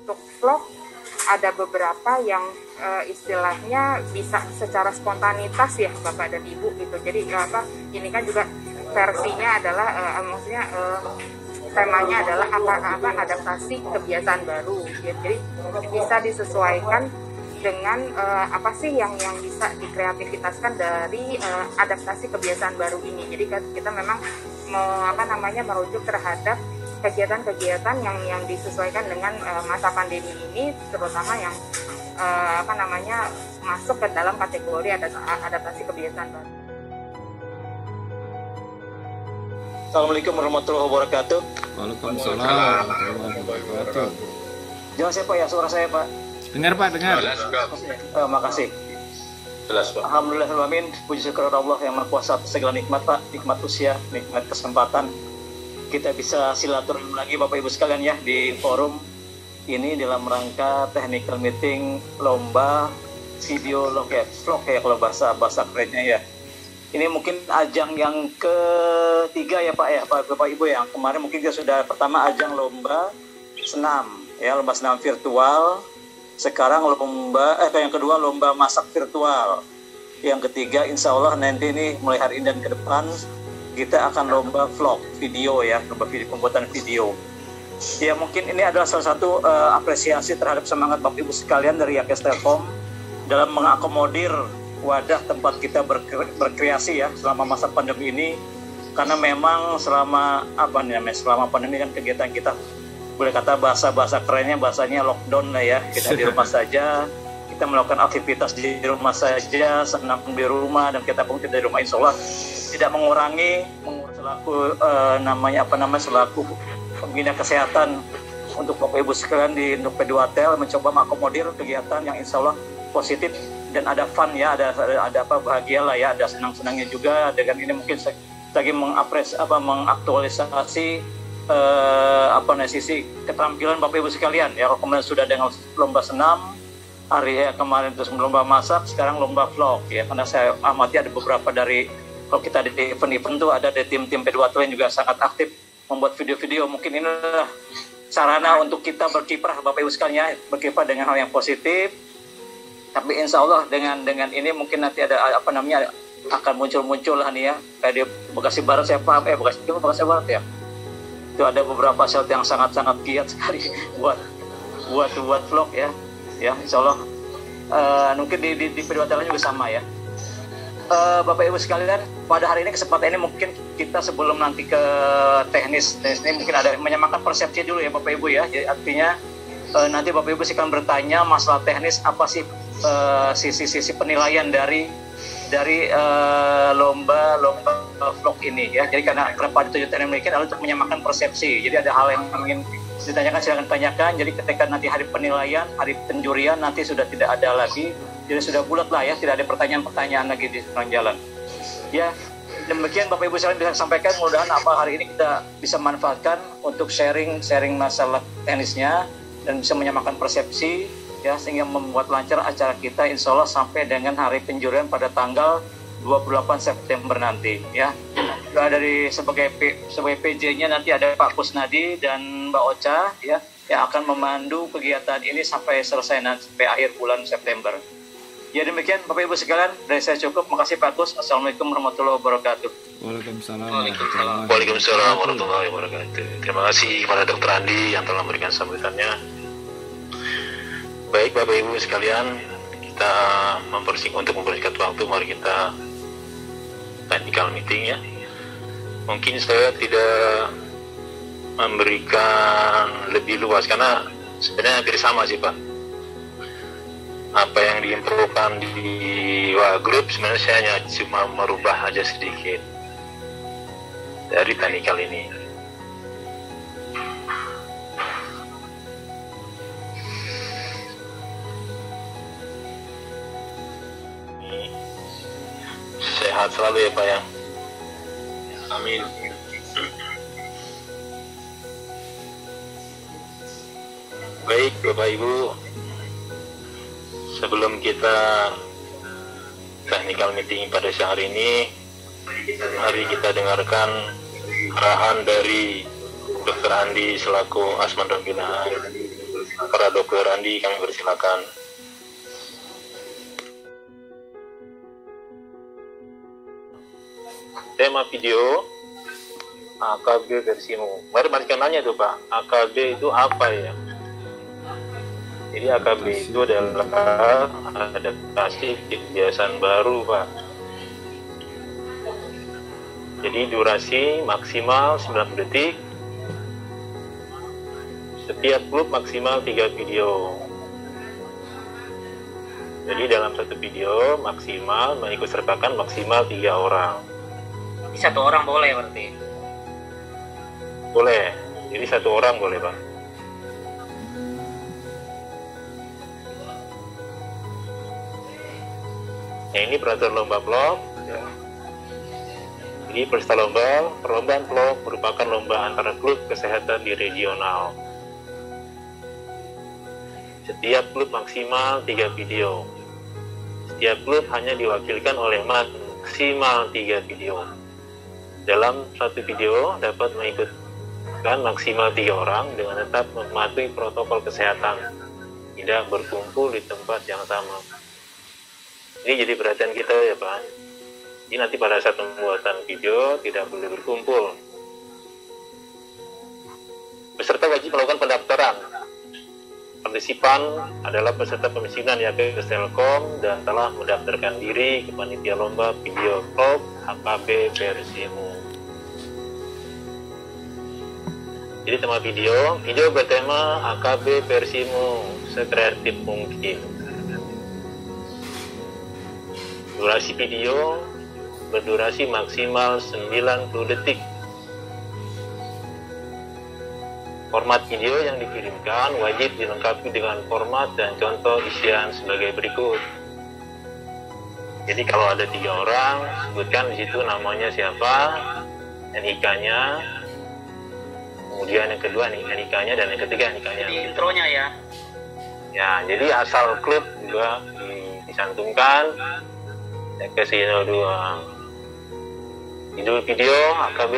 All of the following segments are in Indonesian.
untuk vlog ada beberapa yang istilahnya bisa secara spontanitas ya Bapak dan Ibu gitu. Jadi ini kan juga versinya adalah maksudnya temanya adalah adaptasi kebiasaan baru. Jadi bisa disesuaikan dengan apa sih yang bisa dikreativitaskan dari adaptasi kebiasaan baru ini. Jadi kita memang merujuk terhadap kegiatan-kegiatan yang disesuaikan dengan masa pandemi ini, terutama yang masuk ke dalam kategori adaptasi kebiasaan baru. Assalamualaikum warahmatullahi wabarakatuh. Waalaikumsalam warahmatullahi wabarakatuh. Jelas ya Pak ya, suara saya Pak? Dengar Pak, dengar. Makasih. Jelas Pak. Alhamdulillahirrahmanirrahim. Puji syukur Allah yang Maha Kuasa atas segala nikmat Pak, nikmat usia, nikmat kesempatan. Kita bisa silaturahmi lagi Bapak Ibu sekalian ya di forum ini dalam rangka technical meeting lomba video vlog ya kalau bahasa kerennya ya. Ini mungkin ajang yang ketiga ya Pak ya, Bapak Ibu ya. Kemarin mungkin kita sudah pertama ajang lomba senam ya, lomba senam virtual. Sekarang yang kedua lomba masak virtual. Yang ketiga insya Allah nanti ini mulai hari ini dan ke depan kita akan lomba vlog video ya, lomba pembuatan video. Ya mungkin ini adalah salah satu apresiasi terhadap semangat Bapak Ibu sekalian dari Yakes Telkom dalam mengakomodir wadah tempat kita berkreasi ya selama masa pandemi ini, karena memang selama pandemi kan kegiatan kita boleh kata bahasa kerennya bahasanya lockdown lah ya, kita di rumah saja, kita melakukan aktivitas di rumah saja, senam di rumah, dan kita pun dari rumah insya Allah tidak mengurangi selaku pembina kesehatan untuk Bapak Ibu sekalian di P2 Tel mencoba mengakomodir kegiatan yang insya Allah positif dan ada fun ya, ada bahagia lah ya, ada senang-senangnya juga. Dengan ini mungkin lagi mengaktualisasi sisi keterampilan Bapak Ibu sekalian ya. Kemudian sudah dengan lomba senam kemarin, terus lomba masak, sekarang lomba vlog ya. Karena saya amati ada beberapa dari, kalau kita di event tuh ada dari tim P2 Tel yang juga sangat aktif membuat video-video. Mungkin inilah sarana untuk kita berkiprah Bapak Ibu sekalian, berkiprah dengan hal yang positif. Tapi insya Allah dengan ini mungkin nanti ada akan muncul lah nih ya, kayak di Bekasi Barat saya paham, Bekasi Barat ya, itu ada beberapa shot yang sangat-sangat giat sekali buat vlog ya insya Allah. Mungkin di P2 Tel juga sama ya. Bapak Ibu sekalian, pada hari ini kesempatan ini mungkin kita sebelum nanti ke teknis ini mungkin ada menyamakan persepsi dulu ya Bapak Ibu ya. Jadi artinya nanti Bapak Ibu akan bertanya masalah teknis apa sih sisi penilaian dari lomba vlog ini ya. Jadi karena pada tujuan ini adalah untuk menyamakan persepsi. Jadi ada hal yang ingin ditanyakan, silakan tanyakan. Jadi ketika nanti hari penilaian, hari penjurian nanti sudah tidak ada lagi. Jadi sudah bulat lah ya, tidak ada pertanyaan-pertanyaan lagi di tengah jalan. Ya, demikian Bapak Ibu sekalian bisa sampaikan. Mudah-mudahan hari ini kita bisa manfaatkan untuk sharing masalah teknisnya dan bisa menyamakan persepsi ya, sehingga membuat lancar acara kita insya Allah sampai dengan hari penjurian pada tanggal 28 September nanti ya. Dari sebagai PJ-nya nanti ada Pak Kusnadi dan Mbak Ocha ya, yang akan memandu kegiatan ini sampai selesai nanti sampai akhir bulan September. Ya demikian Bapak Ibu sekalian, dari saya cukup. Makasih Pak Kus. Assalamualaikum warahmatullahi wabarakatuh. Waalaikumsalam warahmatullahi wabarakatuh. Terima kasih kepada Dr. Andi yang telah memberikan sambutannya. Baik Bapak Ibu sekalian, kita untuk mempersingkat waktu, mari kita technical meeting ya. Mungkin saya tidak memberikan lebih luas karena sebenarnya hampir sama sih Pak. Apa yang diinfokan di grup sebenarnya saya hanya cuma merubah aja sedikit dari technical ini. Sehat selalu ya Pak ya. Amin. Baik Bapak Ibu, sebelum kita technical meeting pada siang hari ini, mari kita dengarkan arahan dari Dr. Andi selaku Asman Pembinaan. Para Dr. Andi, kami persilakan. Tema video AKB versimu. Mari kita nanya tuh Pak, AKB itu apa ya? Jadi AKB itu adalah adaptasi kebiasaan baru Pak. Jadi durasi maksimal 90 detik. Setiap klub maksimal 3 video. Jadi dalam satu video maksimal mengikut sertakan maksimal 3 orang. Satu orang boleh berarti. Boleh. Jadi satu orang boleh Pak. Nah ini peraturan lomba vlog. Ya. Jadi peserta lomba, perlombaan vlog merupakan lomba antara klub kesehatan di regional. Setiap klub maksimal 3 video. Setiap klub hanya diwakilkan oleh maksimal 3 video. Dalam satu video dapat mengikutkan maksimal 3 orang dengan tetap mematuhi protokol kesehatan, tidak berkumpul di tempat yang sama. Ini jadi perhatian kita ya Pak. Jadi nanti pada saat pembuatan video tidak boleh berkumpul. Peserta wajib melakukan pendaftaran. Partisipan adalah peserta pemisinan Yakin Telkom dan telah mendaftarkan diri ke panitia lomba video vlog AKB versimu. Jadi tema video bertema AKB versimu sekreatif mungkin. Durasi video berdurasi maksimal 90 detik. Format video yang dikirimkan wajib dilengkapi dengan format dan contoh isian sebagai berikut. Jadi kalau ada 3 orang, sebutkan di situ namanya siapa, NIK-nya, kemudian yang kedua nih NIK-nya dan yang ketiga NIK-nya. Di intronya ya. Ya, jadi asal klub juga dicantumkan. Saya kasih dua judul video AKB,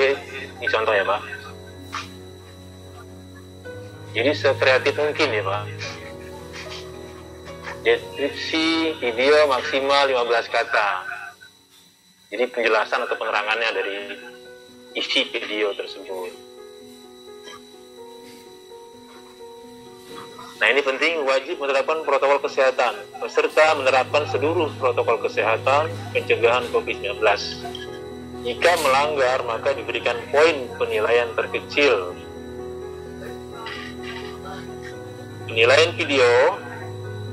ini contoh ya Pak. Jadi sekreatif mungkin ya Pak. Deskripsi video maksimal 15 kata. Jadi penjelasan atau penerangannya dari isi video tersebut. Nah ini penting, wajib menerapkan protokol kesehatan. Peserta menerapkan seluruh protokol kesehatan pencegahan COVID-19. Jika melanggar maka diberikan poin penilaian terkecil. Penilaian video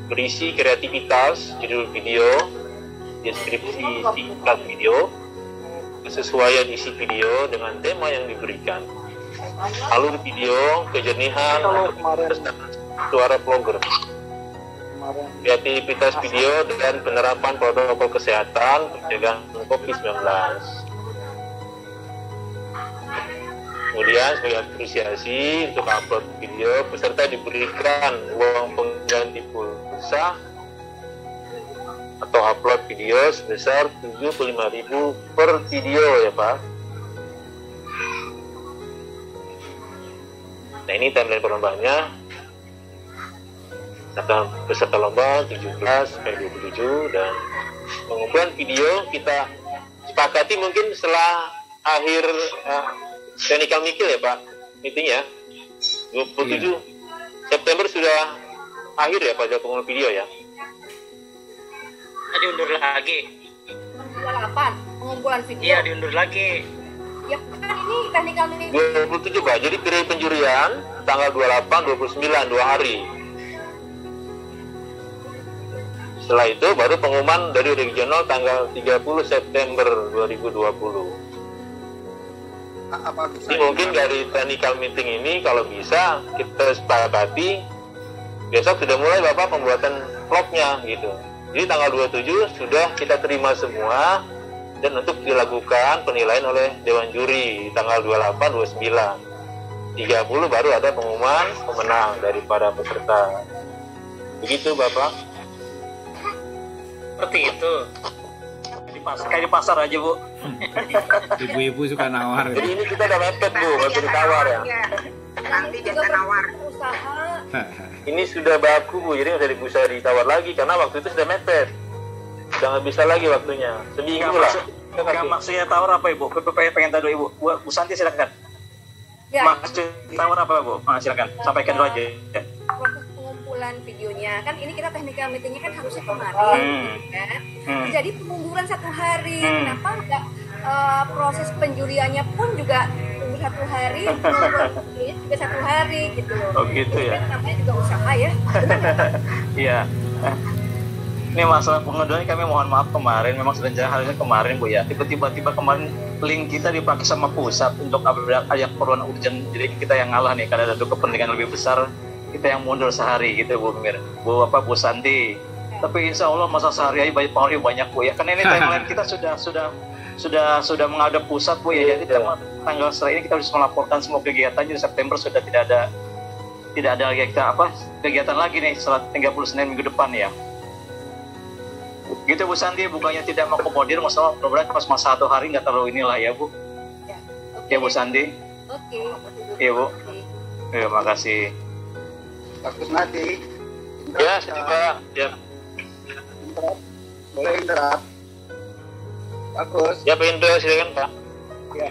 berisi kreativitas, judul video, deskripsi singkat video, kesesuaian isi video dengan tema yang diberikan, alur video, kejernihan, suara vlogger, kreativitas video dan penerapan protokol kesehatan pencegahan COVID-19. Kemudian sebagai apresiasi untuk upload video, peserta diberikan uang pengganti pulsa atau upload video sebesar 75.000 per video ya Pak. Nah ini timeline perlombaannya. Peserta lomba 17 sampai 27 dan pengumpulan video kita sepakati mungkin setelah akhir teknikal mikil ya Pak, meeting ya 27 September sudah akhir ya Pak pengumpulan video ya. Diundur lagi. 28 pengumpulan video. Iya diundur lagi. Ya kan ini teknikal meeting 27 Pak, jadi periode penjurian tanggal 28, 29 2 hari. Setelah itu baru pengumuman dari regional tanggal 30 September 2020. Jadi mungkin dari technical meeting ini kalau bisa kita sepakati besok sudah mulai Bapak pembuatan vlognya gitu. Jadi tanggal 27 sudah kita terima semua dan untuk dilakukan penilaian oleh Dewan Juri tanggal 28, 29. 30 baru ada pengumuman pemenang daripada peserta. Begitu Bapak. Seperti itu. Kayak di pasar aja Bu. Ibu-ibu suka nawar. Jadi ini kita udah mepet Bu, baru ditawar ya. nanti biasa nawar usaha Ini sudah baku Bu, jadi nggak bisa ditawar lagi karena waktu itu sudah mepet. Sudah nggak bisa lagi waktunya. Seminggu lah. Enggak, maksudnya tawar apa Ibu? Pengen tahu Ibu. Bu Santi silakan. Ya, Maksud tawar apa Bu? Silakan sampaikan dulu aja. Ya. proses pengumpulan videonya kan ini kita technical meetingnya kan harusnya kemarin gitu kan. Jadi pengunduran 1 hari. Kenapa enggak proses penjuriannya pun juga tunggu 1 hari, pengunduran videonya juga 1 hari gitu loh. Oh gitu ya. Kan namanya juga usaha ya. Iya. Ini masalah pengunduran kami mohon maaf kemarin memang sudah harusnya kemarin Bu ya. Tiba-tiba kemarin link kita dipakai sama pusat untuk ada keperluan urgent. Jadi kita yang ngalah nih karena ada kepentingan lebih besar, kita yang mundur sehari gitu Bu Mir. Bu Santi. Tapi insya Allah masa sehari aja banyak Bu ya. Karena ini timeline kita sudah menghadap pusat Bu ya. Jadi tanggal setelah ini kita harus melaporkan semua kegiatan. Jadi September sudah tidak ada kegiatan lagi nih setelah 30 Senin minggu depan ya. Gitu Bu Santi, bukannya tidak mengakomodir masalah mudah-mudahan pas masa 1 hari nggak terlalu inilah ya Bu. Ya, Ya Bu Santi. Oke. Iya Bu. Terima kasih. Bagus nanti. Ya, Pak. Ya. Boleh interap. Bagus. Ya, Pak Indra, silakan Pak. Ya.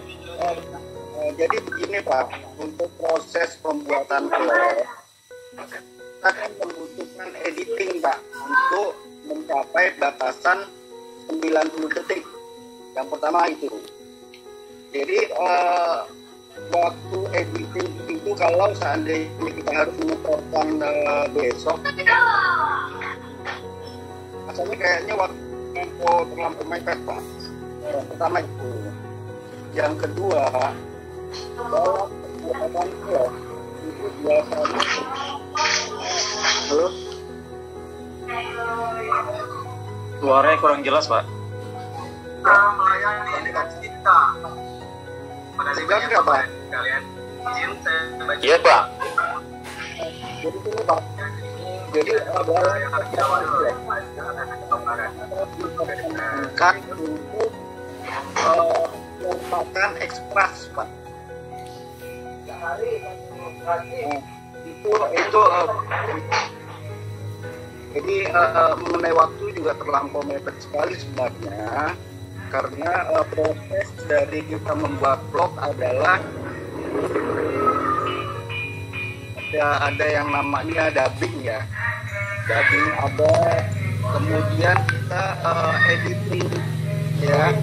Jadi begini Pak, untuk proses pembuatan vlog kita akan membutuhkan editing Pak untuk mencapai batasan 90 detik. Yang pertama itu. Jadi waktu editing itu kalau seandainya kita harus menyetorkan besok, asalnya kayaknya waktu terlampau mepet Pak. Yang pertama itu. Yang kedua, dalam pembuatan vlog itu biasanya Suaranya kurang jelas Pak. juga enggak Pak? Iya Pak. Jadi ini Pak. Jadi kan untuk merupakan ekspres Pak. Itu jadi mengenai waktu juga terlampau mepet sekali sebenarnya karena proses dari kita membuat vlog adalah ada yang namanya dubbing ya, dubbing ada, kemudian kita editing ya,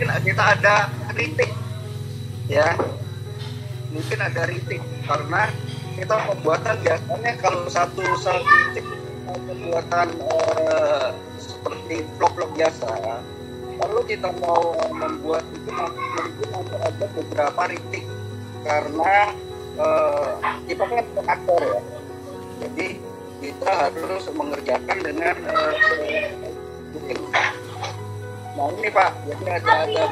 mungkin kita ada kritik ya, mungkin ada kritik karena kita pembuatan biasanya kalau satu pembuatan seperti vlog biasa, kalau kita mau membuat itu mungkin ada beberapa kritik karena kita kan aktor ya, jadi kita harus mengerjakan dengan nah ini Pak, jadi ada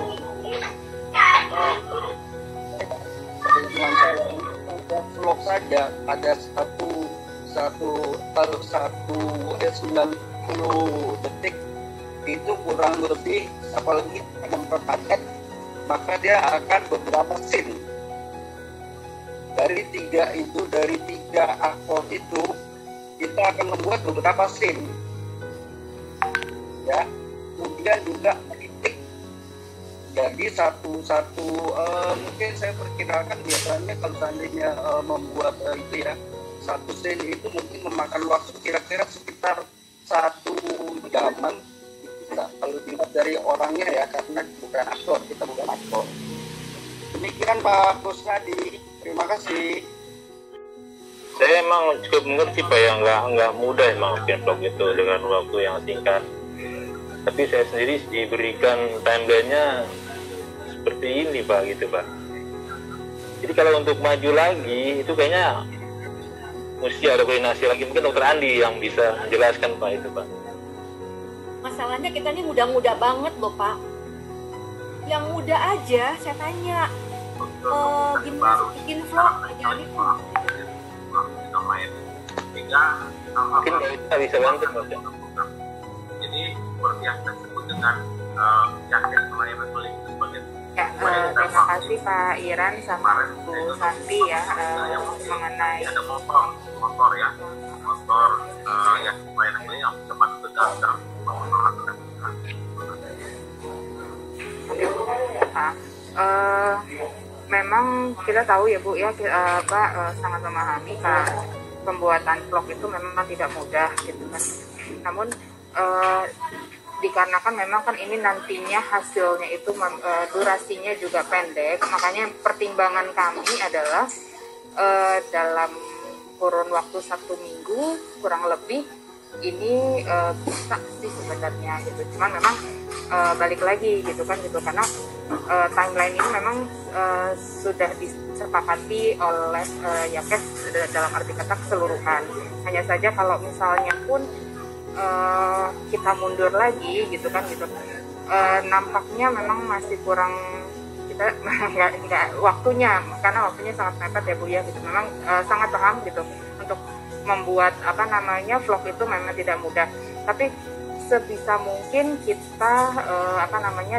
vlog saja ada satu 90 detik itu kurang lebih, apalagi memperpadat maka dia akan beberapa scene dari tiga aktor itu kita akan membuat beberapa scene ya, kemudian juga kritik. Jadi satu mungkin saya perkirakan biasanya kalau seandainya membuat itu ya, satu scene itu mungkin memakan waktu kira-kira sekitar 1 jaman kalau dilihat dari orangnya ya, karena bukan aktor, kita bukan aktor. Demikian Pak Kusnadi, terima kasih. Saya emang cukup mengerti Pak ya, nggak mudah emang bikin vlog itu dengan waktu yang singkat. Tapi saya sendiri diberikan timeline-nya seperti ini Pak, gitu Pak. Jadi kalau untuk maju lagi itu kayaknya mesti ada koordinasi lagi, mungkin Dokter Andi yang bisa menjelaskan Pak itu Pak. Masalahnya kita ini muda-muda banget loh Pak. Yang muda aja saya tanya, gimana sih bikin vlog ajarin tuh. Mungkin kita bisa bantu Pak. Jadi seperti yang saya sebut dengan yakin sama yang betul itu sebagai terima kasih Pak Iran sama Bu Santi ya mengenai motor ya yang lainnya yang cepat berdasar memang kita tahu ya Bu ya sangat memahami Pak, pembuatan vlog itu memang tidak mudah gitu kan. Namun dikarenakan memang kan ini nantinya hasilnya itu durasinya juga pendek, makanya pertimbangan kami adalah dalam kurun waktu 1 minggu kurang lebih ini bisa sih sebenarnya gitu. Cuman memang balik lagi gitu kan gitu, karena timeline ini memang sudah disepakati oleh Yapes dalam arti kata keseluruhan. Hanya saja kalau misalnya pun kita mundur lagi gitu kan gitu, nampaknya memang masih kurang, kita nggak waktunya, karena waktunya sangat mepet ya Bu ya gitu. Memang sangat paham gitu untuk membuat vlog itu memang tidak mudah, tapi sebisa mungkin kita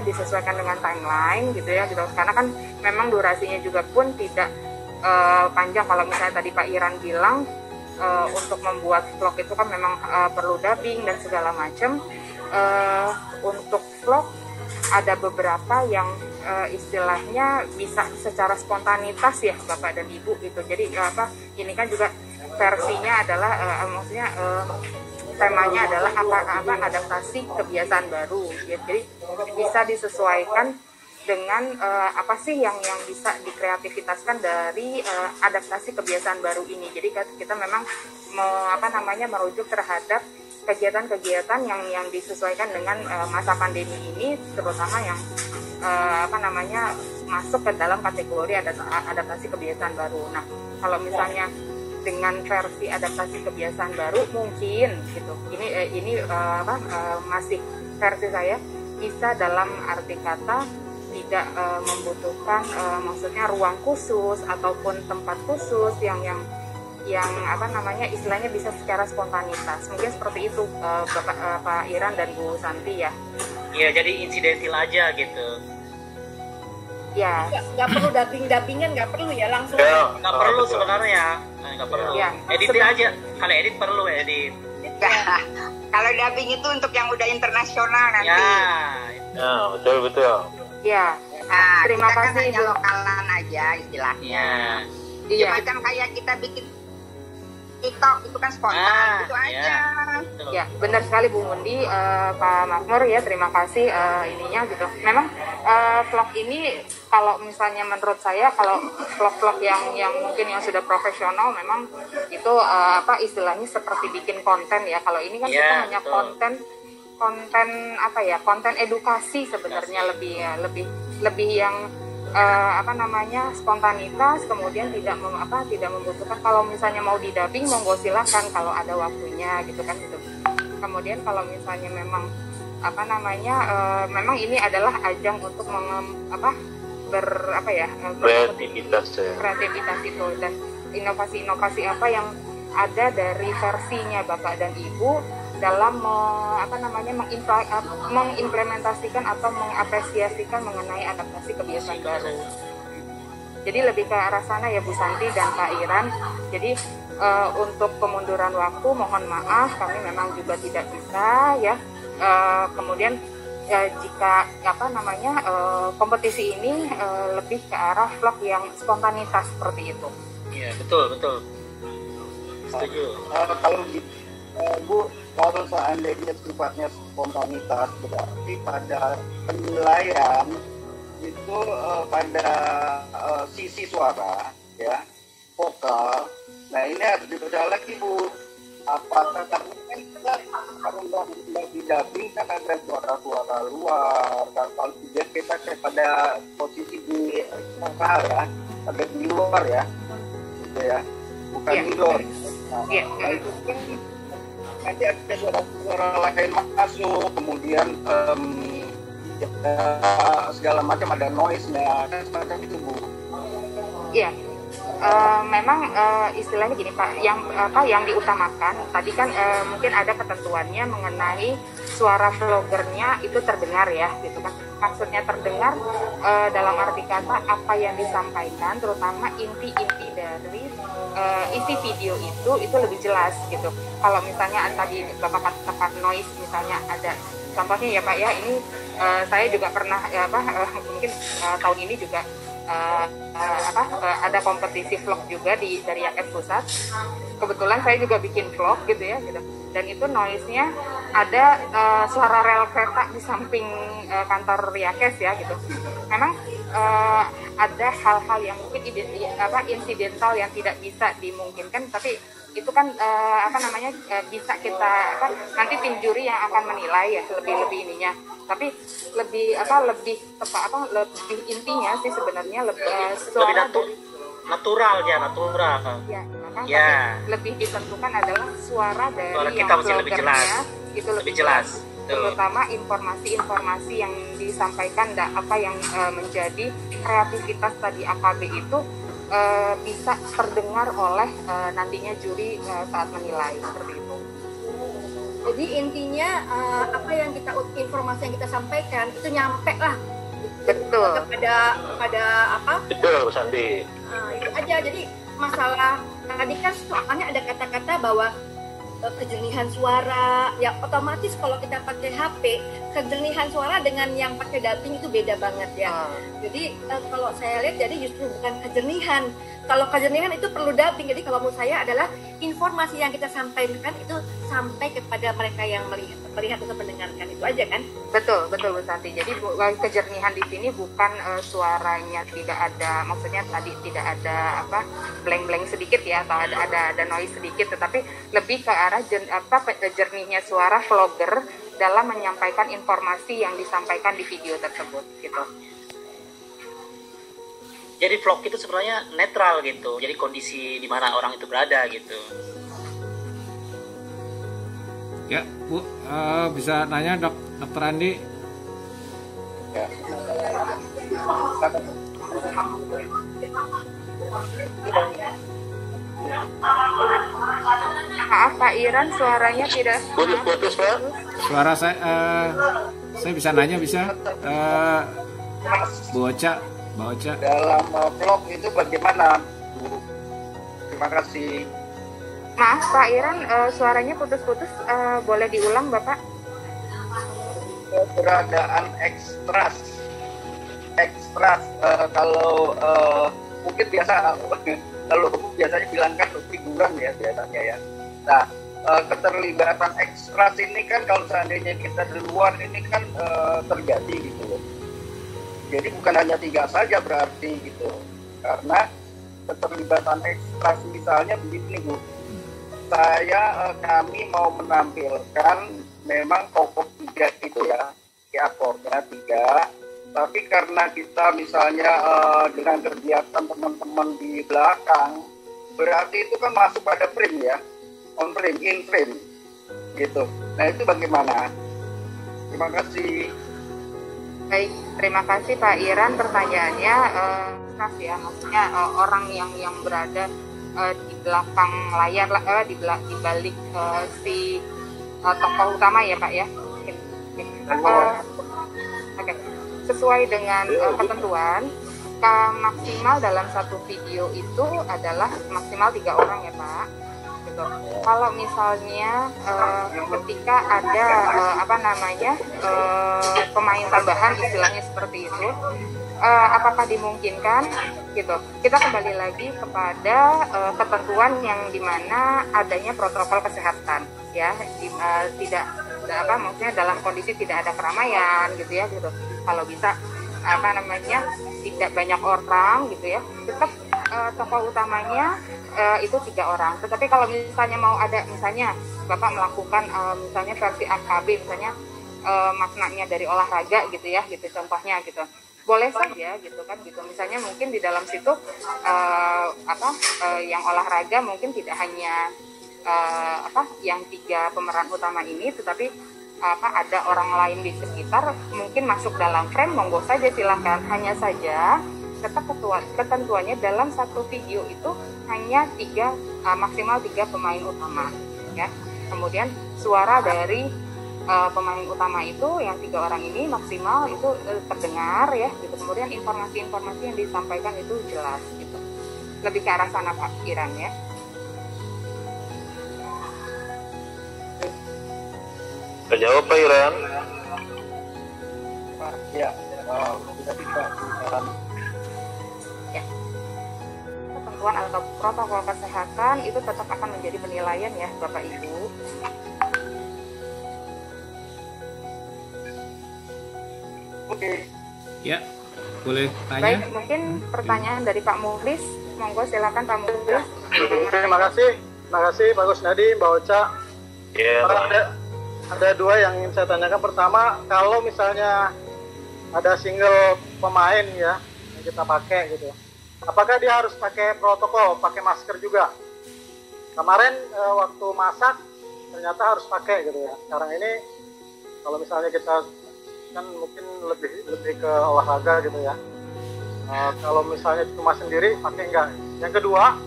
disesuaikan dengan timeline gitu ya gitu, karena kan memang durasinya juga pun tidak panjang. Kalau misalnya tadi Pak Iran bilang untuk membuat vlog itu kan memang perlu dubbing dan segala macam. Untuk vlog ada beberapa yang istilahnya bisa secara spontanitas ya Bapak dan Ibu gitu. Jadi ini kan juga versinya adalah temanya adalah adaptasi kebiasaan baru. Jadi bisa disesuaikan dengan apa sih yang bisa dikreativitaskan dari adaptasi kebiasaan baru ini. Jadi kita memang merujuk terhadap kegiatan-kegiatan yang disesuaikan dengan masa pandemi ini, terutama yang masuk ke dalam kategori adaptasi kebiasaan baru. Nah, kalau misalnya dengan versi adaptasi kebiasaan baru mungkin gitu, ini masih versi saya, bisa dalam arti kata tidak membutuhkan maksudnya ruang khusus ataupun tempat khusus yang istilahnya bisa secara spontanitas. Mungkin seperti itu Pak Iran dan Bu Santi ya. Iya, jadi insidental aja gitu. Ya, nggak perlu dubbingan, nggak perlu ya, langsung Nggak perlu sebenarnya, nggak perlu. Ya. Edit aja, kalau edit perlu edit. Kalau dubbing itu untuk yang udah internasional nanti. Ya, betul. Ya, Nah, terima kita kan kasih hanya Bu. lokalan aja istilahnya. Iya. Macam kayak kita bikin TikTok itu kan spontan, itu aja. Ya, benar sekali Bu Mundi, Pak Makmur ya, terima kasih ininya gitu. Memang vlog ini kalau misalnya menurut saya, kalau vlog-vlog yang mungkin yang sudah profesional memang itu istilahnya seperti bikin konten ya. Kalau ini kan kita hanya konten edukasi sebenarnya, lebih yang spontanitas, kemudian tidak membutuhkan, kalau misalnya mau didubbing monggo silakan kalau ada waktunya gitu kan gitu. Kemudian kalau misalnya memang memang ini adalah ajang untuk kreativitas itu, dan inovasi-inovasi apa yang ada dari versinya Bapak dan Ibu dalam mengimplementasikan atau mengapresiasikan mengenai adaptasi kebiasaan baru. Jadi lebih ke arah sana ya Bu Santi dan Pak Iran. Jadi untuk kemunduran waktu mohon maaf, kami memang juga tidak bisa ya. Kemudian jika kompetisi ini lebih ke arah vlog yang spontanitas seperti itu. Iya, betul. Setuju. Kalau gitu, Bu, kalau seandainya sifatnya spontanitas, berarti pada penilaian itu pada sisi suara, ya, vokal. Nah ini harus dibedah lagi Bu. Apakah karena kita kalau di dubbing kan ada suara-suara luar, dan kalau tidak kita pada posisi di vokal ya, ada di luar ya, gitu ya, bukan indoor. Nah, itu kan nanti ada suara-suara lain masuk, kemudian segala macam, ada noise-nya, kan semacam itu Bu. Iya, memang istilahnya gini Pak, yang diutamakan tadi kan mungkin ada ketentuannya mengenai suara vloggernya itu terdengar ya gitu kan. Maksudnya terdengar dalam arti kata apa yang disampaikan, terutama inti-inti dari isi video itu lebih jelas gitu. Kalau misalnya tadi Bapak katakan noise, misalnya ada contohnya ya Pak ya, ini saya juga pernah ya mungkin tahun ini juga ada kompetisi vlog juga dari Yakes Pusat. Kebetulan saya juga bikin vlog gitu ya gitu. Dan itu noise-nya ada suara rel kereta di samping kantor Yakes ya gitu. Memang ada hal-hal yang mungkin insidental yang tidak bisa dimungkinkan, tapi itu kan bisa kita nanti tim juri yang akan menilai ya lebih ininya, tapi lebih intinya sih sebenarnya lebih suara natural ya makanya ya. Lebih ditentukan adalah suara dari suara yang kita mesti lebih jelas, itu lebih jelas. Terutama informasi-informasi yang disampaikan apa yang menjadi kreativitas tadi AKB itu bisa terdengar oleh nantinya juri saat menilai seperti itu. Jadi intinya informasi yang kita sampaikan itu nyampe lah. Betul. Kepada apa? Betul, Sandi. Itu aja. Jadi masalah tadi kan soalnya ada kata-kata bahwa kejernihan suara, ya otomatis kalau kita pakai HP, kejernihan suara dengan yang pakai dubbing itu beda banget ya. Jadi kalau saya lihat jadi justru bukan kejernihan. Kalau kejernihan itu perlu dubbing. Jadi kalau menurut saya adalah informasi yang kita sampaikan itu sampai kepada mereka yang melihat atau mendengarkan, itu aja kan? Betul Bu Santi. Jadi kejernihan di sini bukan suaranya tidak ada, maksudnya tadi tidak ada blank-blank sedikit ya, atau ada noise sedikit, tetapi lebih ke arah jernihnya suara vlogger dalam menyampaikan informasi yang disampaikan di video tersebut gitu. Jadi vlog itu sebenarnya netral gitu. Jadi kondisi di mana orang itu berada gitu. Ya, Bu, bisa nanya Dokter Andi? Ya. Maaf Pak Iran, suaranya tidak. Putus Pak. Suara saya bisa nanya bisa? Bu Ocha. Dalam vlog itu bagaimana, Bu? Terima kasih. Maaf Pak Iran, suaranya putus-putus, boleh diulang Bapak? Keberadaan ekstras, kalau mungkin kalau biasanya bilang kan figuran ya biasanya ya. Nah, keterlibatan ekstras ini kan kalau seandainya kita di luar ini kan terjadi gitu loh. Jadi bukan hanya 3 saja berarti gitu, karena keterlibatan ekstras misalnya begini Bu, kami mau menampilkan memang pokok 3 itu ya, akornya 3, tapi karena kita misalnya dengan kegiatan teman-teman di belakang, berarti itu kan masuk pada frame ya, on frame, in frame gitu. Nah itu bagaimana? Terima kasih. Baik, terima kasih Pak Iran, pertanyaannya ya, maksudnya orang yang berada di belakang layar, di balik si tokoh utama ya Pak ya. Oke. Sesuai dengan ketentuan, maksimal dalam satu video itu adalah maksimal 3 orang ya Pak. Gitu. Kalau misalnya ketika ada pemain tambahan istilahnya seperti itu, apakah dimungkinkan gitu? Kita kembali lagi kepada ketentuan yang dimana adanya protokol kesehatan ya, maksudnya dalam kondisi tidak ada keramaian gitu ya gitu. Kalau bisa tidak banyak orang gitu ya, tetap tokoh utamanya itu 3 orang. Tetapi kalau misalnya mau ada, misalnya Bapak melakukan misalnya versi AKB, misalnya maknanya dari olahraga gitu ya, gitu contohnya gitu, boleh saja gitu kan gitu. Misalnya mungkin di dalam situ yang olahraga mungkin tidak hanya yang 3 pemeran utama ini, tetapi ada orang lain di sekitar mungkin masuk dalam frame, monggo saja silahkan. Hanya saja tetap ketentuannya dalam satu video itu hanya maksimal 3 pemain utama ya. Kemudian suara dari pemain utama itu yang 3 orang ini maksimal itu terdengar ya gitu. Kemudian informasi-informasi yang disampaikan itu jelas gitu. Lebih ke arah sana Pak Iran ya. Terjawab Pak Iran. Ya, kita bisa. Ketentuan atau protokol kesehatan itu tetap akan menjadi penilaian ya Bapak Ibu. Oke. Ya, boleh tanya. Baik, mungkin pertanyaan dari Pak Muhlis. Monggo silakan Pak Muhlis. Terima kasih Pak Kusnadi, Mbak Ocha. Ya, Ada dua yang ingin saya tanyakan. Pertama, kalau misalnya ada single pemain ya yang kita pakai gitu, apakah dia harus pakai protokol, pakai masker juga? Kemarin waktu masak ternyata harus pakai gitu ya. Sekarang ini kalau misalnya kita kan mungkin lebih ke olahraga gitu ya. Kalau misalnya cuma sendiri pakai enggak? Yang kedua,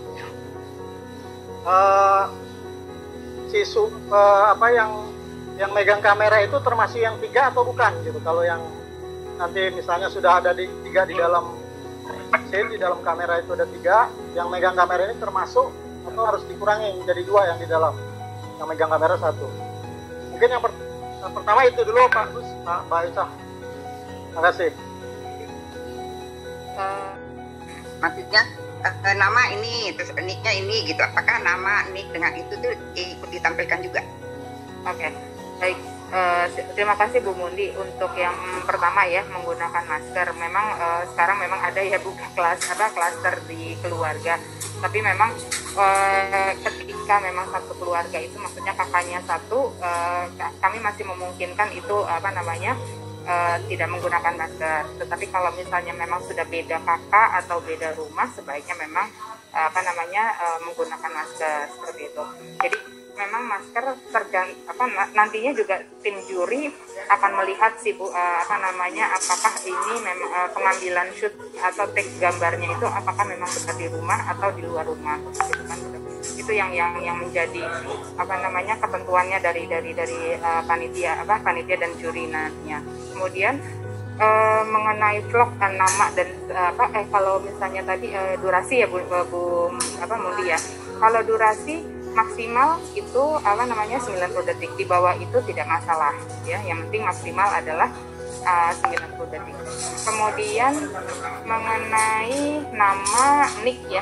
yang megang kamera itu termasuk yang 3 atau bukan gitu? Kalau yang nanti misalnya sudah ada 3 di dalam scene, di dalam kamera itu ada 3, yang megang kamera ini termasuk atau harus dikurangi menjadi 2 yang di dalam, yang megang kamera 1? Mungkin yang pertama itu dulu Pak Gus, Mbak Aisyah. Terima kasih. Maksudnya nama ini, terus nicknya ini gitu. Apakah nama nick dengan itu tuh ikut ditampilkan juga? Oke, baik. Terima kasih Bu Mundi untuk yang pertama ya, menggunakan masker. Memang sekarang memang ada ya buka klaster di keluarga. Tapi memang ketika memang satu keluarga itu maksudnya kakaknya satu, kami masih memungkinkan itu tidak menggunakan masker. Tetapi kalau misalnya memang sudah beda kakak atau beda rumah, sebaiknya memang menggunakan masker seperti itu. Jadi memang masker nantinya juga tim juri akan melihat apakah ini memang pengambilan shoot atau take gambarnya itu apakah memang benar di rumah atau di luar rumah gitu kan. Itu yang menjadi ketentuannya dari panitia dan juri nantinya. Kemudian mengenai vlog nama dan kalau misalnya tadi durasi ya Bu Mundi ya. Kalau durasi maksimal itu 90 detik, di bawah itu tidak masalah ya, yang penting maksimal adalah 90 detik. Kemudian mengenai nama nick ya,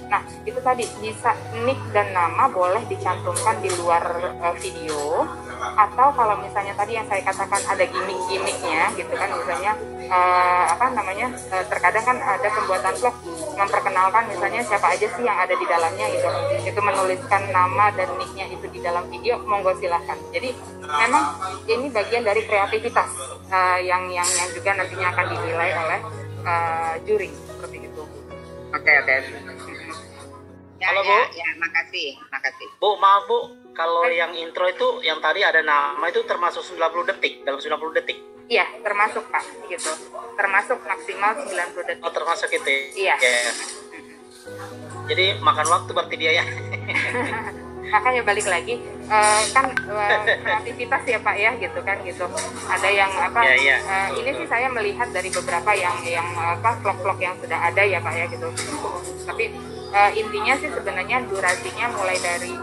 nah itu tadi bisa nick dan nama boleh dicantumkan di luar video, atau kalau misalnya tadi yang saya katakan ada gimmick-gimmicknya gitu kan, misalnya terkadang kan ada pembuatan vlog memperkenalkan misalnya siapa aja sih yang ada di dalamnya itu menuliskan nama dan nicknya itu di dalam video, monggo silahkan. Jadi memang ini bagian dari kreativitas yang juga nantinya akan dinilai oleh juri seperti itu. Oke. Halo Bu. Ya, makasih. Bu, maaf Bu, kalau yang intro itu yang tadi ada nama itu termasuk 90 detik, dalam 90 detik. Iya, termasuk Pak, gitu. Termasuk maksimal 90 detik. Oh, termasuk itu. Iya. Okay. Jadi makan waktu berarti dia ya. Makanya balik lagi kreativitas ya Pak ya, gitu kan gitu. Ada yang ini sih saya melihat dari beberapa yang vlog-vlog yang sudah ada ya Pak ya gitu. Tapi intinya sih sebenarnya durasinya mulai dari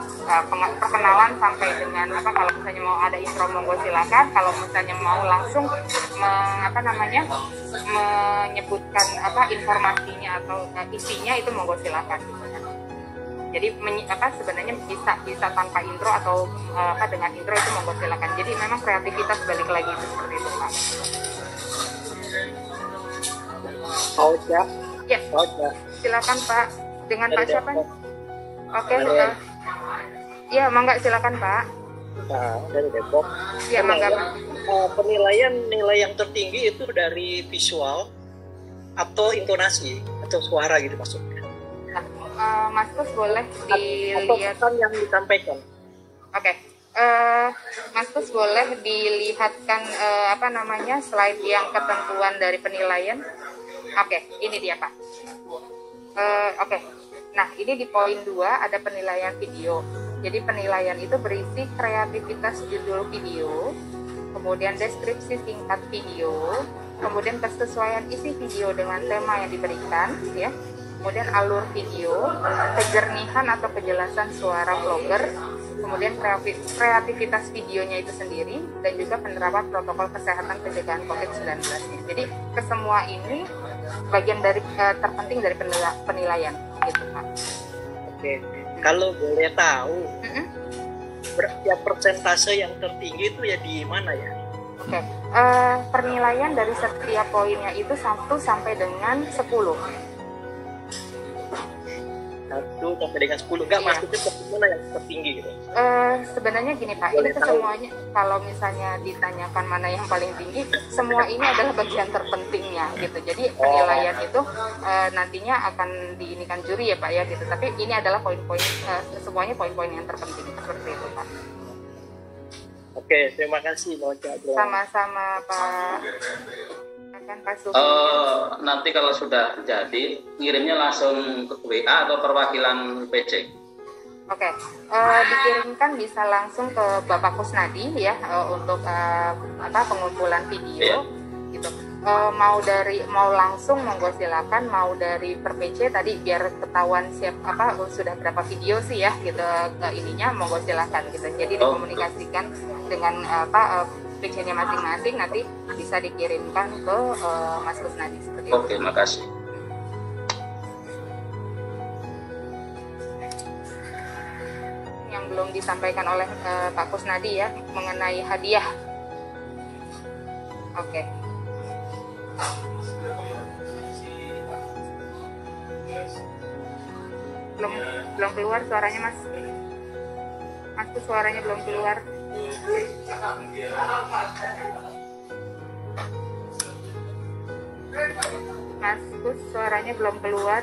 perkenalan sampai dengan kalau misalnya mau ada intro monggo silakan, kalau misalnya mau langsung menyebutkan informasinya atau isinya itu monggo silakan. Jadi sebenarnya bisa tanpa intro atau dengan intro itu monggo silakan. Jadi memang kreativitas balik lagi seperti itu Pak. Ocha. Ya. Silakan Pak. Dengan Pak siapa? Oke. Ya, mangga silakan Pak. Nah, dari Depok. Ya, mangga Pak. Penilaian nilai yang tertinggi itu dari visual atau intonasi atau suara gitu maksudnya. Mas Kus boleh dilihat atau yang disampaikan. Oke. Mas Kus boleh dilihatkan slide yang ketentuan dari penilaian. Oke, ini dia Pak. Oke. Nah, ini di poin 2 ada penilaian video. Jadi penilaian itu berisi kreativitas judul video, kemudian deskripsi singkat video, kemudian kesesuaian isi video dengan tema yang diberikan, ya. Kemudian alur video, kejernihan atau kejelasan suara vlogger, kemudian kreativitas videonya itu sendiri, dan juga penerapan protokol kesehatan pencegahan COVID-19. Jadi kesemua ini bagian dari terpenting dari penilaian, gitu Pak. Oke, kalau boleh tahu, berapa persentase yang tertinggi itu ya di mana ya? Oke, penilaian dari setiap poinnya itu 1 sampai dengan 10. 1 sampai dengan 10, enggak maksudnya mana yang tertinggi gitu? Sebenarnya gini Pak, ini semuanya kalau misalnya ditanyakan mana yang paling tinggi, semua ini adalah bagian terpentingnya gitu. Jadi penilaian itu nantinya akan diinikan juri ya Pak ya gitu. Tapi ini adalah poin-poin semuanya poin-poin yang terpenting seperti itu Pak. Oke, terima kasih Mbak Ocha. Sama-sama Pak. Nanti kalau sudah jadi, ngirimnya langsung ke WA atau perwakilan PC? Oke, dikirimkan bisa langsung ke Bapak Kusnadi ya untuk pengumpulan video, gitu. Mau langsung monggo silakan, mau dari per PC tadi biar ketahuan sudah berapa video sih ya gitu ininya monggo silakan gitu. Jadi dikomunikasikan dengan PC-nya masing-masing, nanti bisa dikirimkan ke Mas Kusnadi seperti itu. Oke, makasih. Yang belum disampaikan oleh Pak Kusnadi ya mengenai hadiah. Oke. Belum keluar suaranya Mas. Mas tuh suaranya belum keluar. Mas Kus suaranya belum keluar.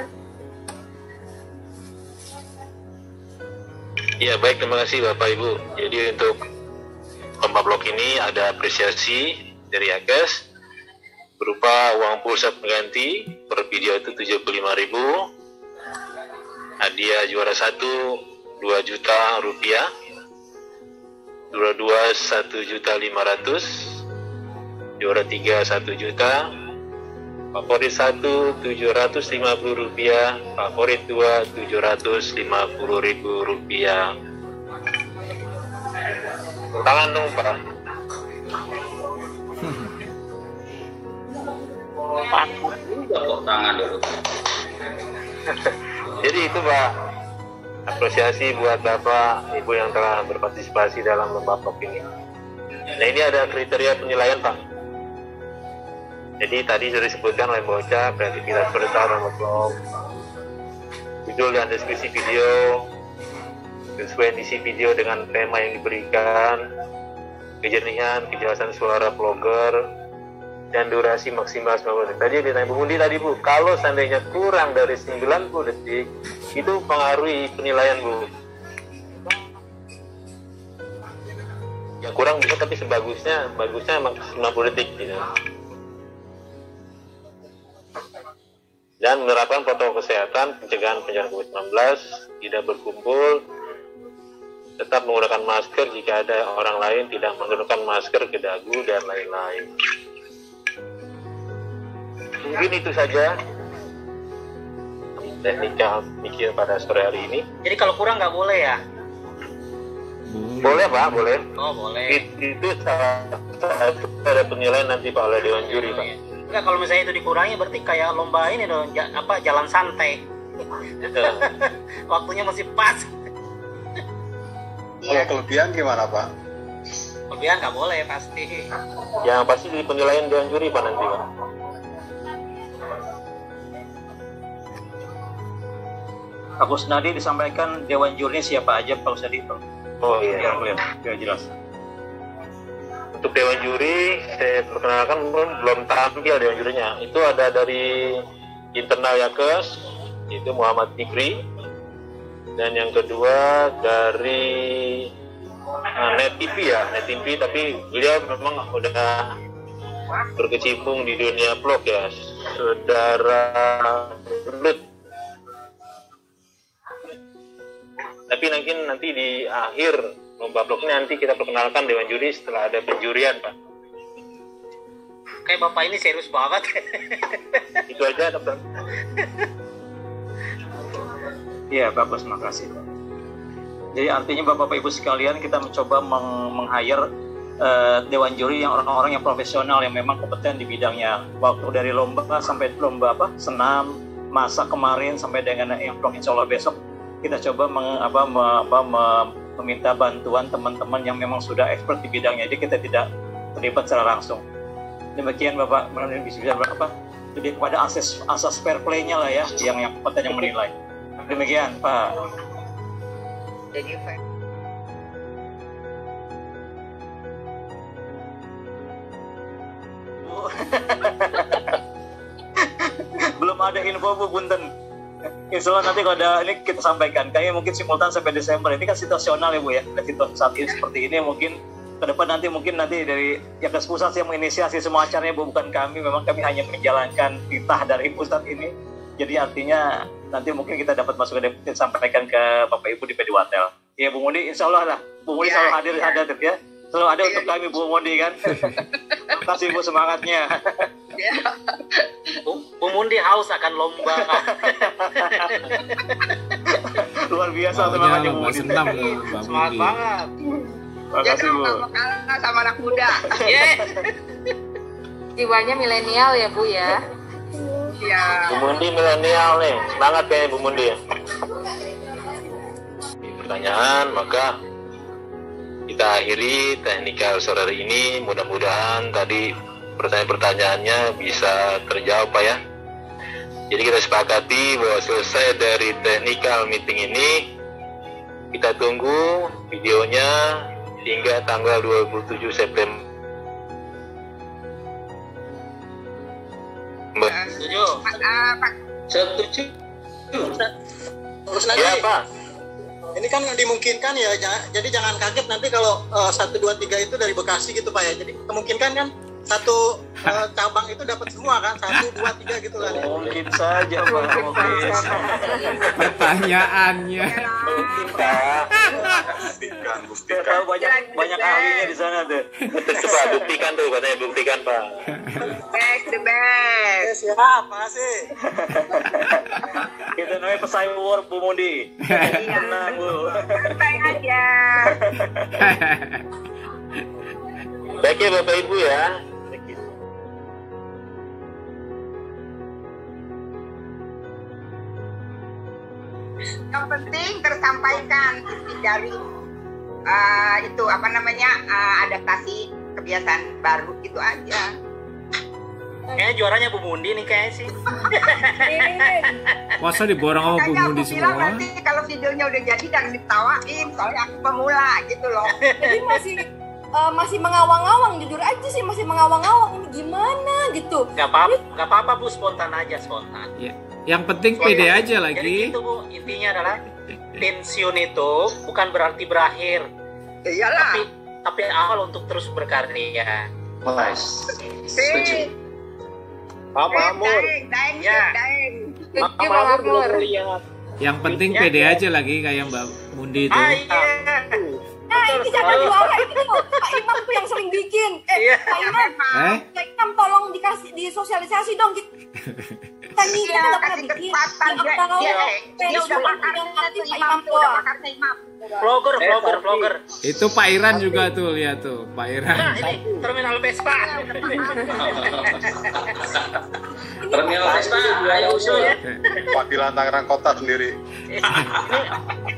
Ya baik, terima kasih Bapak Ibu. Jadi untuk lomba blog ini ada apresiasi dari Akes berupa uang pulsa pengganti per video itu 75.000, hadiah juara 1 2 juta rupiah, juara 2 1.500.000, juara 3 1 juta, favorit 1 750 rupiah, favorit 2 750.000 rupiah. Tangan dong Pak. Tangan dulu. Jadi itu Pak, apresiasi buat Bapak Ibu yang telah berpartisipasi dalam lomba blog ini. Nah ini ada kriteria penilaian Pak. Jadi tadi sudah disebutkan oleh Mbak Ocha, kreativitas berita dalam blog, judul dan deskripsi video, sesuai isi video dengan tema yang diberikan, kejernihan, kejelasan suara vlogger, dan durasi maksimal 90 detik. Tadi ditanya Bu Mundi tadi Bu, kalau seandainya kurang dari 90 detik, itu pengaruhi penilaian Bu. Ya kurang bisa, tapi bagusnya emang 90 detik gitu. Dan menerapkan protokol kesehatan pencegahan COVID-19, tidak berkumpul, tetap menggunakan masker jika ada orang lain tidak menggunakan masker ke dagu dan lain-lain. Mungkin itu saja teknika mikir pada sore hari ini. Jadi kalau kurang nggak boleh ya? Boleh Pak, boleh. Oh boleh. Itu ada penilaian nanti Pak oleh Dewan Juri Pak. Enggak, kalau misalnya itu dikurangi berarti kayak lomba ini dong, jalan santai. Waktunya masih pas. Kalau kelebihan gimana Pak? Kelebihan nggak boleh pasti. Yang pasti di penilaian Dewan Juri Pak nanti Pak. Pak Kusnadi disampaikan Dewan Jurinya siapa aja Pak Kusnadi? Oh iya, biar jelas. Untuk Dewan Juri, saya perkenalkan belum tampil Dewan Jurinya. Itu ada dari internal Yakes, itu Muhammad Fikri. Dan yang kedua dari Net TV ya, Net TV, tapi beliau memang udah berkecimpung di dunia vlog ya, Saudara Lut. Tapi nanti di akhir lomba blognya nanti kita perkenalkan dewan juri setelah ada penjurian, Pak. Kayak Bapak ini serius banget. Itu aja, Dokter. Iya, bagus, makasih. Jadi artinya Bapak Ibu sekalian, kita mencoba meng-hire dewan juri yang orang-orang yang profesional yang memang kompeten di bidangnya. Waktu dari lomba sampai lomba senam, masak kemarin sampai dengan yang vlog insya Allah besok, kita coba meminta bantuan teman-teman yang memang sudah expert di bidangnya. Jadi kita tidak terlibat secara langsung. Demikian Bapak, bisa berapa? Jadi kepada asas fair play-nya lah ya, yang kompeten yang menilai. Demikian Pak. Jadi Belum ada info Bu, punten. Insya Allah nanti kalau ada ini kita sampaikan. Kayaknya mungkin simultan sampai Desember. Ini kan situasional ya Bu ya. Situasi saat ini seperti ini, mungkin ke depan nanti dari Yakdes Pusat yang menginisiasi semua acaranya Bu, bukan kami. Memang kami hanya menjalankan titah dari pusat ini. Jadi artinya nanti mungkin kita dapat masukan dan sampaikan ke Bapak Ibu di Pediwatel. Ya Bu Mundi, insya Allah lah. Bu Mundi selalu hadir ya. Selalu ada untuk kami Bu Mundi kan. Terima kasih Bu semangatnya. Bu Mundi haus akan lomba. Luar biasa semangatnya Bu Mundi. Semangat banget. Terima kasih Bu. Nggak mau kalah sama anak muda. Jiwanya milenial ya Bu ya. Iya. Bu Mundi milenial nih, semangat kayaknya Bu Mundi. Pertanyaan, maka kita akhiri teknikal sore hari ini. Mudah-mudahan tadi pertanyaan-pertanyaannya bisa terjawab Pak ya. Jadi kita sepakati bahwa selesai dari technical meeting ini, kita tunggu videonya hingga tanggal 27 September. Setuju. Setuju. Terus nanti, Ya Pak. ini kan dimungkinkan ya, jadi jangan kaget nanti kalau 1, 2, 3 itu dari Bekasi gitu Pak ya. Jadi kemungkinan kan satu cabang itu dapat semua kan, 1, 2, 3 gitu kan. Mungkin saja Pak. Mungkin. Pertanyaannya. Saya tahu banyak ahlinya di sana tuh. Betul Pak, buktikan tuh katanya, buktikan Pak. The best. Siap, makasih. Kita namanya pesaing Bu Mundi. Tenang Bu. Santai aja. Baik ya Bapak Ibu ya. Yang penting tersampaikan isi dari itu adaptasi kebiasaan baru itu aja. Kayaknya juaranya Bu Mundi nih kayaknya sih. Masa diborong sama Bu Mundi Makanya aku bilang semua? nanti kalau videonya udah jadi jangan ditawain, soalnya aku pemula gitu loh. Jadi masih mengawang-awang, jujur aja sih masih mengawang-awang ini gimana gitu. Gak apa-apa Bu, spontan aja, spontan. Ya, yang penting pede aja lagi. Jadi gitu Bu, intinya adalah pensiun itu bukan berarti berakhir. Iyalah. Tapi awal untuk terus berkarya. Setuju. Apa Amur? Setuju Bang Amur. Yang penting pede aja lagi kayak Mbak Mundi itu. Nah ini jangan juara itu tuh Pak Imam tuh yang sering bikin. Pak Imam tolong disosialisasi dong. Kita nih kita nggak pernah bikin. Dia udah makarnya Imam. Vlogger. Itu Pak Iran juga tuh, lihat tuh Pak Iran. Nah, ini terminal Vespa. Terminal Vespa, ayo usul. Wakilan Tangerang Kota sendiri.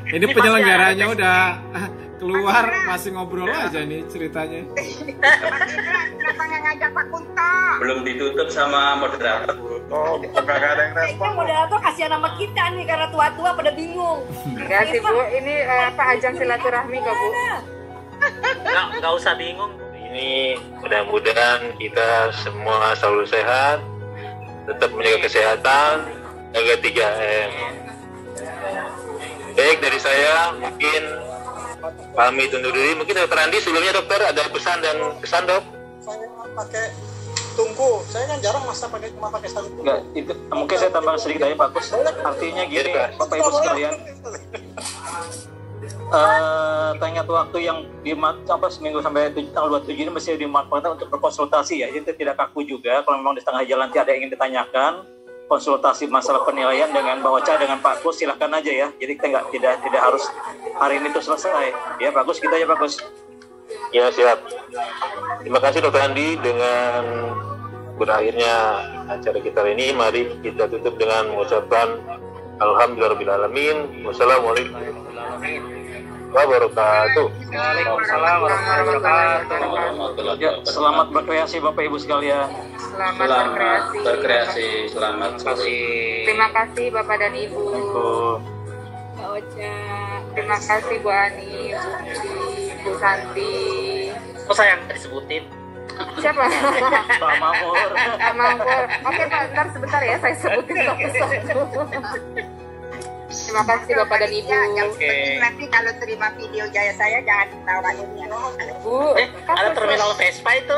Ini penyelenggaranya udah keluar, masih ngobrol aja nih ceritanya. Ngajak Pak Kunto. Belum ditutup sama moderator. Oh, nggak ada yang respon. Moderator kasihan sama kita nih karena tua-tua pada bingung. Enggak sih Bu, ini ajang silaturahmi kok Bu. Nggak usah bingung. Ini mudah-mudahan kita semua selalu sehat, tetap menjaga kesehatan, jaga 3M. Baik, dari saya mungkin pamit undur diri. Mungkin Dokter Andi sebelumnya Dokter ada pesan dan kesan Dok? Saya pakai tungku, saya kan jarang cuma pakai satu tungku. Enggak, itu mungkin saya tambah sedikit aja Pak Kus. Artinya gini Bapak Ibu sekalian, tenggat waktu yang seminggu sampai tanggal 27 ini mesti dimanfaatkan untuk berkonsultasi ya. Jadi tidak kaku juga. Kalau memang di tengah jalan tidak ada yang ingin ditanyakan, konsultasi masalah penilaian dengan Mbak Ocha dengan Pak Gus silahkan aja ya. Jadi kita tidak harus hari ini itu selesai. Ya Pak Gus, kita ya Pak Gus. Ya siap. Terima kasih Dr. Andi. Dengan berakhirnya acara kita ini, mari kita tutup dengan mengucapkan Alhamdulillahirrahmanirrahim. Wassalamualaikum warahmatullahi wabarakatuh. Waalaikumsalam warahmatullahi wabarakatuh. Ya, selamat berkreasi Bapak Ibu sekalian. Selamat berkreasi. Selamat sore. Terima kasih Bapak dan Ibu. Mbak Ocha. Terima kasih Bu Ani, Bu Mudi, Bu Santi. Oh sayang disebutin. Siapa? Pak Mamur. Pak Mamur. Oke Pak, ntar sebentar ya saya sebutin satu-satu. Terima kasih Bapak dan Ibu. Yang penting nanti kalau terima video jaya saya jangan ditawarin ya. Bu, ada terminal Vespa itu.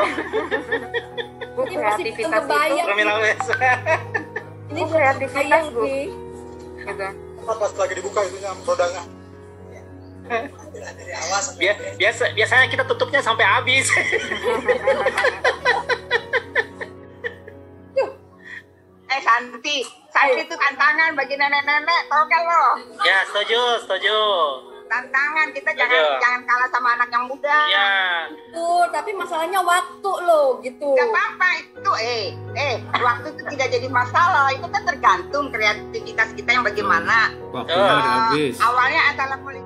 Bu, kreativitas itu. Terminal Vespa. Ini kreativitas Bu. Gitu. Pas lagi dibuka itunya rodanya. Biasanya kita tutupnya sampai habis. Santi itu tantangan bagi nenek-nenek, tau kan lo? Ya, setuju. Tantangan kita jangan kalah sama anak yang muda. Ya. Betul, tapi masalahnya waktu lo gitu. Gak apa-apa itu, waktu itu tidak jadi masalah. Itu kan tergantung kreativitas kita yang bagaimana. Waktunya habis. Awalnya Assalamualaikum